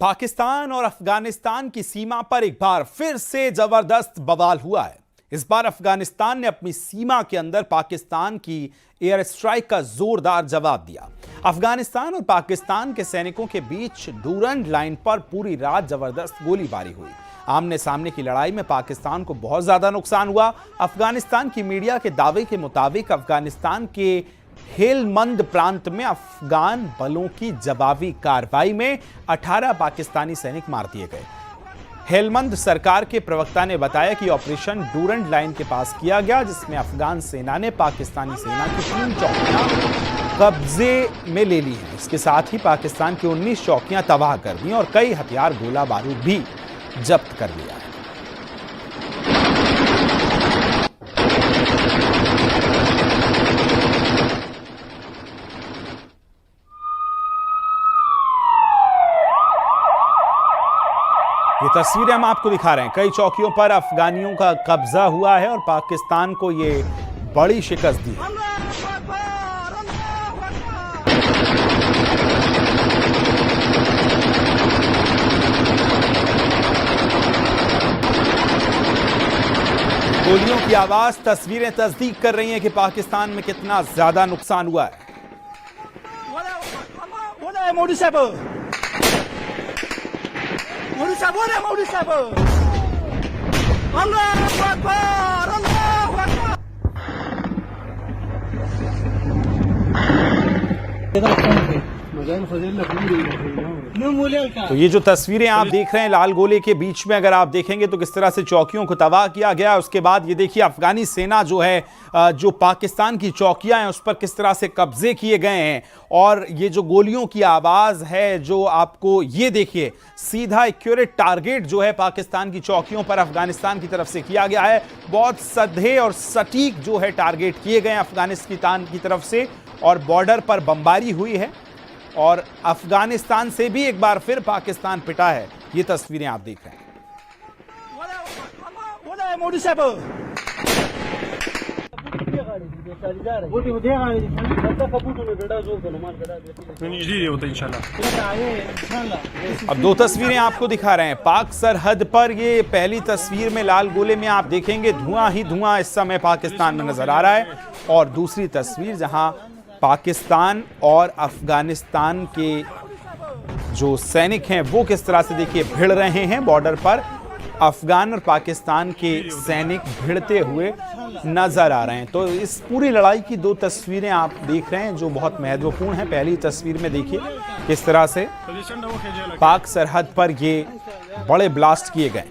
पाकिस्तान और अफगानिस्तान की सीमा पर एक बार फिर से जबरदस्त बवाल हुआ है। इस बार अफगानिस्तान ने अपनी सीमा के अंदर पाकिस्तान की एयर स्ट्राइक का जोरदार जवाब दिया। अफगानिस्तान और पाकिस्तान के सैनिकों के बीच डूरंड लाइन पर पूरी रात जबरदस्त गोलीबारी हुई। आमने सामने की लड़ाई में पाकिस्तान को बहुत ज्यादा नुकसान हुआ। अफगानिस्तान की मीडिया के दावे के मुताबिक अफगानिस्तान के हेलमंद प्रांत में अफगान बलों की जवाबी कार्रवाई में 18 पाकिस्तानी सैनिक मार दिए गए। हेलमंद सरकार के प्रवक्ता ने बताया कि ऑपरेशन डूरंड लाइन के पास किया गया, जिसमें अफगान सेना ने पाकिस्तानी सेना की 3 चौकियां कब्जे में ले ली हैं। इसके साथ ही पाकिस्तान की 19 चौकियां तबाह कर दी और कई हथियार गोला बारूद भी जब्त कर लिया है। ये तस्वीरें हम आपको दिखा रहे हैं। कई चौकियों पर अफगानियों का कब्जा हुआ है और पाकिस्तान को ये बड़ी शिकस्त दी है। गोलियों की आवाज, तस्वीरें तस्दीक कर रही हैं कि पाकिस्तान में कितना ज्यादा नुकसान हुआ है। तो ये जो तस्वीरें आप देख रहे हैं लाल गोले के बीच में, अगर आप देखेंगे तो किस तरह से चौकियों को तबाह किया गया। उसके बाद ये देखिए अफगानी सेना जो है, जो पाकिस्तान की चौकियां हैं उस पर किस तरह से कब्जे किए गए हैं। और ये जो गोलियों की आवाज है, जो आपको ये देखिए सीधा एक्यूरेट टारगेट जो है पाकिस्तान की चौकियों पर अफगानिस्तान की तरफ से किया गया है। बहुत सधे और सटीक जो है टारगेट किए गए अफगानिस्तान की तरफ से और बॉर्डर पर बमबारी हुई है और अफगानिस्तान से भी एक बार फिर पाकिस्तान पिटा है। ये तस्वीरें आप देख रहे हैं। अब 2 तस्वीरें आपको दिखा रहे हैं। पाक सरहद पर ये पहली तस्वीर में लाल गोले में आप देखेंगे धुआं ही धुआं इस समय पाकिस्तान में नजर आ रहा है। और दूसरी तस्वीर जहां पाकिस्तान और अफगानिस्तान के जो सैनिक हैं वो किस तरह से देखिए भिड़ रहे हैं बॉर्डर पर। अफगान और पाकिस्तान के सैनिक भिड़ते हुए नजर आ रहे हैं। तो इस पूरी लड़ाई की 2 तस्वीरें आप देख रहे हैं जो बहुत महत्वपूर्ण हैं। पहली तस्वीर में देखिए किस तरह से पाक सरहद पर ये बड़े ब्लास्ट किए गए।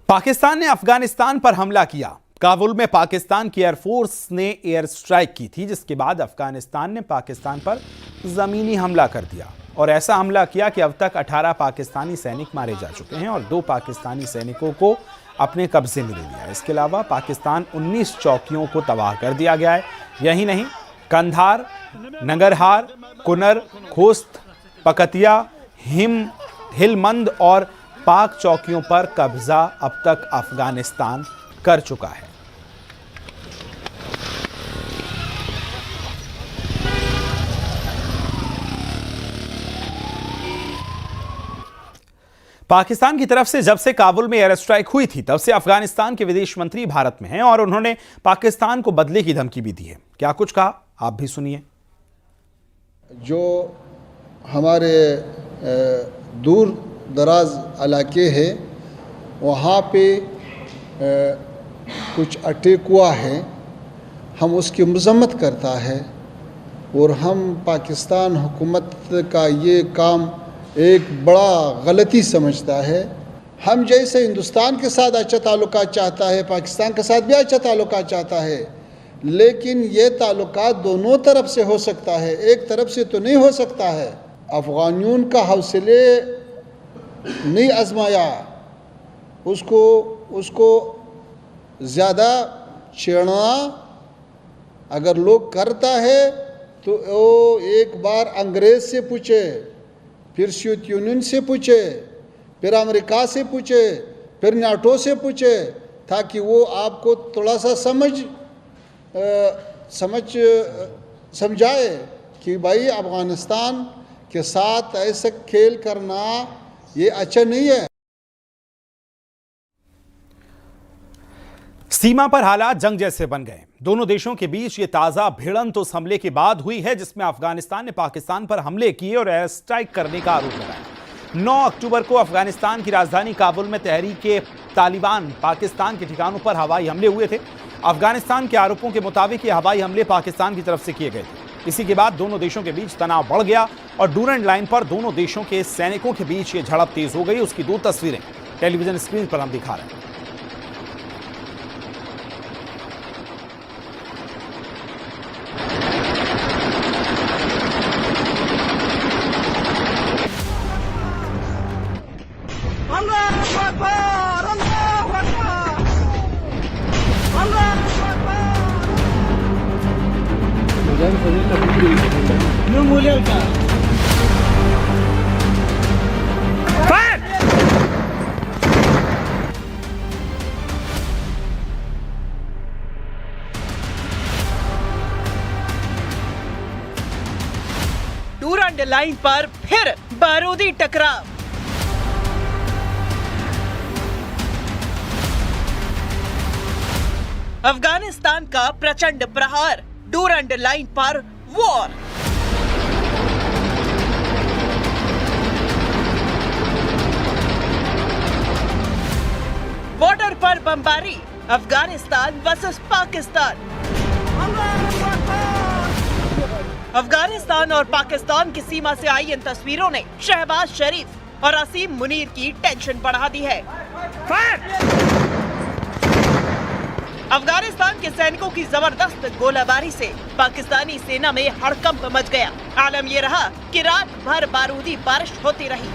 पाकिस्तान ने अफगानिस्तान पर हमला किया। काबुल में पाकिस्तान की एयरफोर्स ने एयर स्ट्राइक की थी, जिसके बाद अफगानिस्तान ने पाकिस्तान पर जमीनी हमला कर दिया और ऐसा हमला किया कि अब तक 18 पाकिस्तानी सैनिक मारे जा चुके हैं और 2 पाकिस्तानी सैनिकों को अपने कब्जे में ले लिया। इसके अलावा पाकिस्तान 19 चौकियों को तबाह कर दिया गया है। यही नहीं, कंधार, नंगरहार, कुनर, खोस्त, पकतिया, हिलमंद और पाक चौकियों पर कब्जा अब तक अफगानिस्तान कर चुका है। पाकिस्तान की तरफ से जब से काबुल में एयर स्ट्राइक हुई थी तब से अफगानिस्तान के विदेश मंत्री भारत में हैं और उन्होंने पाकिस्तान को बदले की धमकी भी दी है। क्या कुछ कहा आप भी सुनिए। जो हमारे दूर दराज इलाके हैं वहाँ पे कुछ अटैक हुआ है, हम उसकी मज़म्मत करता है और हम पाकिस्तान हुकूमत का ये काम एक बड़ा गलती समझता है। हम जैसे हिंदुस्तान के साथ अच्छा ताल्लुकात चाहता है, पाकिस्तान के साथ भी अच्छा ताल्लुकात चाहता है, लेकिन ये ताल्लुकात दोनों तरफ से हो सकता है, एक तरफ से तो नहीं हो सकता है। अफ़गानियों का हौसले नहीं आजमाया, उसको ज़्यादा छेड़ना अगर लोग करता है तो वो एक बार अंग्रेज़ से पूछे, फिर सोवियत यूनियन से पूछे, फिर अमेरिका से पूछे, फिर नाटो से पूछे, ताकि वो आपको थोड़ा सा समझाए कि भाई अफ़गानिस्तान के साथ ऐसा खेल करना ये अच्छा नहीं है। सीमा पर हालात जंग जैसे बन गए। दोनों देशों के बीच ये ताजा भिड़ंत उस हमले के बाद हुई है जिसमें अफगानिस्तान ने पाकिस्तान पर हमले किए और एयर स्ट्राइक करने का आरोप लगाया। 9 अक्टूबर को अफगानिस्तान की राजधानी काबुल में तहरीके तालिबान पाकिस्तान के ठिकानों पर हवाई हमले हुए थे। अफगानिस्तान के आरोपों के मुताबिक ये हवाई हमले पाकिस्तान की तरफ से किए गए थे। इसी के बाद दोनों देशों के बीच तनाव बढ़ गया और डूरंड लाइन पर दोनों देशों के सैनिकों के बीच ये झड़प तेज हो गई। उसकी 2 तस्वीरें टेलीविजन स्क्रीन पर हम दिखा रहे हैं। डूरंड लाइन पर फिर बारूदी टकराव। अफगानिस्तान का प्रचंड प्रहार, डूरंड लाइन पर वॉर। बॉर्डर पर बमबारी, अफगानिस्तान वर्सेस पाकिस्तान। अफगानिस्तान और पाकिस्तान की सीमा से आई इन तस्वीरों ने शहबाज शरीफ और असीम मुनीर की टेंशन बढ़ा दी है। अफगानिस्तान के सैनिकों की जबरदस्त गोलाबारी से पाकिस्तानी सेना में हड़कंप मच गया। आलम ये रहा कि रात भर बारूदी बारिश होती रही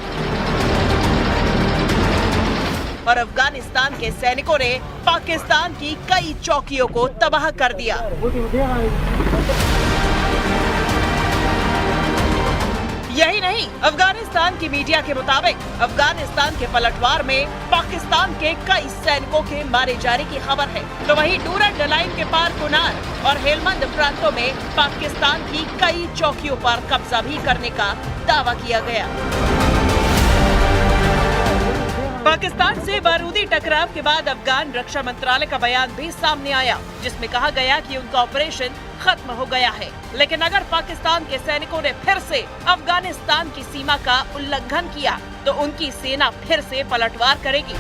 और अफगानिस्तान के सैनिकों ने पाकिस्तान की कई चौकियों को तबाह कर दिया। यही नहीं, अफगानिस्तान की मीडिया के मुताबिक अफगानिस्तान के पलटवार में पाकिस्तान के कई सैनिकों के मारे जाने की खबर है। तो वहीं डूरंड लाइन के पार कुनार और हेलमंद प्रांतों में पाकिस्तान की कई चौकियों पर कब्जा भी करने का दावा किया गया। पाकिस्तान से बारूदी टकराव के बाद अफगान रक्षा मंत्रालय का बयान भी सामने आया, जिसमें कहा गया कि उनका ऑपरेशन खत्म हो गया है। लेकिन अगर पाकिस्तान के सैनिकों ने फिर से अफगानिस्तान की सीमा का उल्लंघन किया तो उनकी सेना फिर से पलटवार करेगी।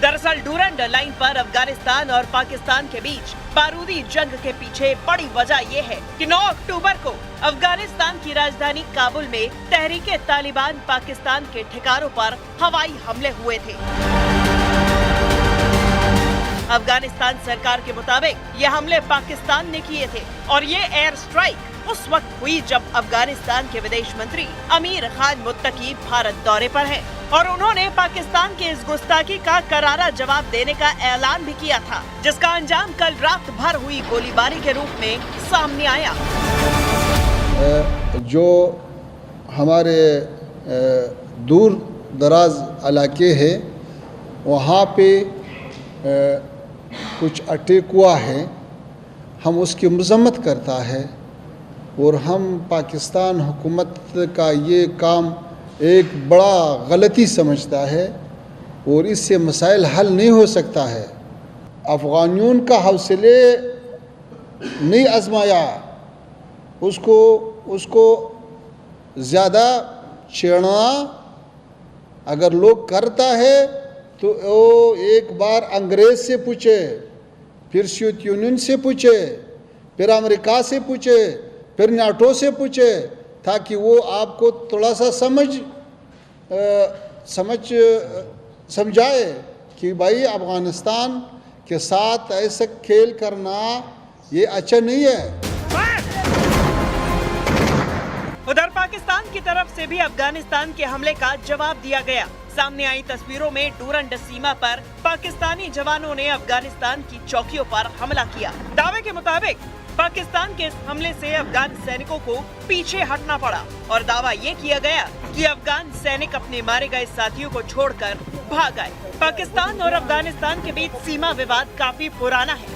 दरअसल डूरंड लाइन पर अफगानिस्तान और पाकिस्तान के बीच बारूदी जंग के पीछे बड़ी वजह यह है कि 9 अक्टूबर को अफगानिस्तान की राजधानी काबुल में तहरीके तालिबान पाकिस्तान के ठिकानों पर हवाई हमले हुए थे। अफगानिस्तान सरकार के मुताबिक ये हमले पाकिस्तान ने किए थे और ये एयर स्ट्राइक उस वक्त हुई जब अफगानिस्तान के विदेश मंत्री अमीर खान मुत्तकी भारत दौरे पर हैं और उन्होंने पाकिस्तान के इस गुस्ताखी का करारा जवाब देने का ऐलान भी किया था, जिसका अंजाम कल रात भर हुई गोलीबारी के रूप में सामने आया। जो हमारे दूर दराज इलाके है वहाँ पे कुछ अटैक हुआ है, हम उसकी मजम्मत करता है और हम पाकिस्तान हुकूमत का ये काम एक बड़ा गलती समझता है और इससे मसाइल हल नहीं हो सकता है। अफ़गानियों का हौसले नहीं आजमाया, उसको ज़्यादा छेड़ना अगर लोग करता है तो वो एक बार अंग्रेज़ से पूछे, फिर सोवियत यूनियन से पूछे, फिर अमेरिका से पूछे, फिर नाटो से पूछे, ताकि वो आपको थोड़ा सा समझाए कि भाई अफ़गानिस्तान के साथ ऐसा खेल करना ये अच्छा नहीं है। उधर पाकिस्तान की तरफ से भी अफगानिस्तान के हमले का जवाब दिया गया। सामने आई तस्वीरों में डूरंड सीमा पर पाकिस्तानी जवानों ने अफगानिस्तान की चौकियों पर हमला किया। दावे के मुताबिक पाकिस्तान के इस हमले से अफगान सैनिकों को पीछे हटना पड़ा और दावा ये किया गया कि अफगान सैनिक अपने मारे गए साथियों को छोड़कर भाग गए। पाकिस्तान और अफगानिस्तान के बीच सीमा विवाद काफी पुराना है।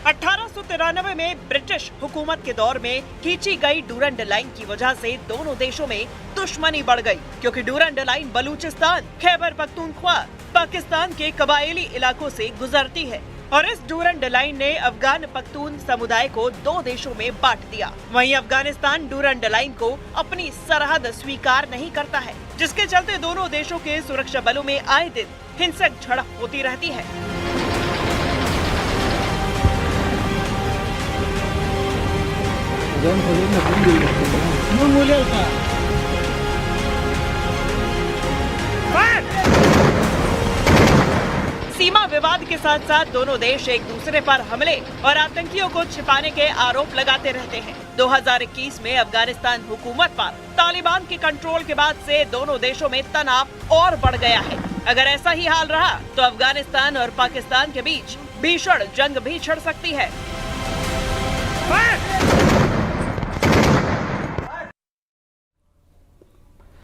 1893 में ब्रिटिश हुकूमत के दौर में खींची गई डूरंड लाइन की वजह से दोनों देशों में दुश्मनी बढ़ गई, क्योंकि डूरंड लाइन बलूचिस्तान, खैबर पख्तूनख्वा, पाकिस्तान के कबायली इलाकों से गुजरती है और इस डूरंड लाइन ने अफगान पख्तून समुदाय को दो देशों में बांट दिया। वहीं अफगानिस्तान डूरंड लाइन को अपनी सरहद स्वीकार नहीं करता है, जिसके चलते दोनों देशों के सुरक्षा बलों में आए दिन हिंसक झड़प होती रहती है। सीमा विवाद के साथ साथ दोनों देश एक दूसरे पर हमले और आतंकियों को छिपाने के आरोप लगाते रहते हैं। 2021 में अफगानिस्तान हुकूमत पर तालिबान के कंट्रोल के बाद से दोनों देशों में तनाव और बढ़ गया है। अगर ऐसा ही हाल रहा तो अफगानिस्तान और पाकिस्तान के बीच भीषण जंग भी छिड़ सकती है।